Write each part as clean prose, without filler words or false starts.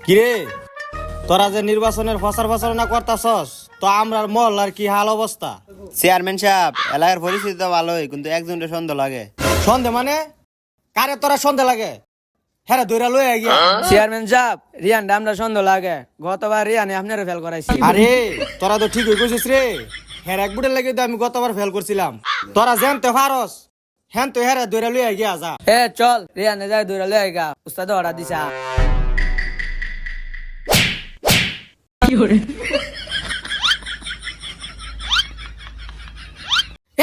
কিরে তোরা যে নির্বাচনের ফসর ফসরনা করতাছস তো আমরার মহল্লার কি হাল অবস্থা? চেয়ারম্যান সাহেব, এলাকার পরিস্থিতি তো ভালোই, কিন্তু একজনের সন্দেহ লাগে। সন্ধে মানে কারে তোরা সন্ধে লাগে? হ্যাঁ দৈরা লই গিয়া। চেয়ারম্যান সাহেব, রিয়ান আমরা সন্দেহ লাগে। গতবার রিয়ানে আপনারা ফেল করাইছি। আরে তোরা তো ঠিকই কইছিস রে। হ্যাঁ এক বুটের লাগে তো আমি গতবার ফেল করছিলাম। তোরা জানতে পারস হ্যাঁ তো হ্যাঁ দৈরা লই গিয়া যা। এ চল রিয়ানে যাই দৌড়া লয়ে গা, উস্তাদ অর্ডার দিছা।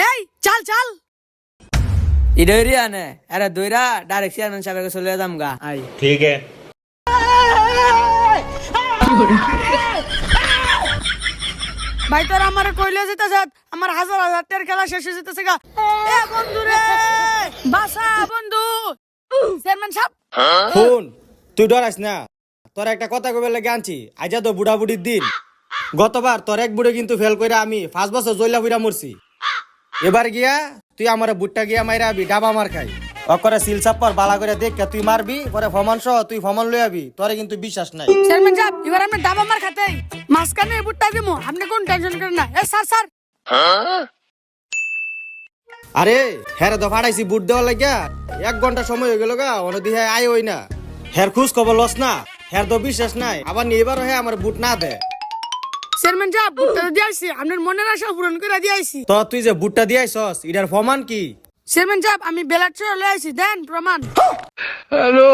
এই চল চল ইডই রিয়ানে আরে দৌড়া ডাইরেক্ট চেয়ারম্যান সাহেবের কাছে চলে যাম গা। আই ठीक है। ভাই তোর আমার কইলে যেতেছ আমার হাজার হাজার টাকার খেলা শেষ হয়ে যেতেছে গা। এ বন্ধু রে বাসা বন্ধু চেয়ারম্যান সাহেব শুন তুই ডরাইস না, তোর একটা কথা কইবার লাগে আনছি। আইজা তো বুড়া বুড়ির দিন। গতবার তোর এক বুড়ে কিন্তু ফেল কইরা আমি 5 বছর জইলা বুইরা মরছি। এবার গিয়া তুই আমার বুটটা গিয়া মাইরা আবি ডাবা মার খাই। অকরে সিল চাপ্পর বালা করে দেখ তুই মারবি, পরে ফমান সহ তুই ফমান লই আবি। তোরে কিন্তু বিশ্বাস নাই। চেয়ারম্যান সাহেব এবার আমরা ডাবা মার খাতে মাঝখানে বুটটা দিমু, আপনি কোন টেনশন করেন না। এ স্যার স্যার আরে হ্যাঁ তো ফাড়াইছি বুট দেওয়ার লাগিয়া 1 ঘন্টা সময় হয়ে গেল গা, অনদি হ্যাঁ আয় হই না। হ্যার খুশ খবর লস না, হ্যার তো বিশ্বাস নাই। আবার এবারও হ্যাঁ আমার বুট না দে। চেয়ারম্যান সাহেব বুটটা দিয়ে আইছি, আপনার মনের আশা পূরণ করে দিয়ে আইছি। তো তুই যে বুটটা দিয়াইছস এটার প্রমাণ কি? চেয়ারম্যান সাহেব আমি ব্যালট চলে আইছি, দেন প্রমাণ। হ্যালো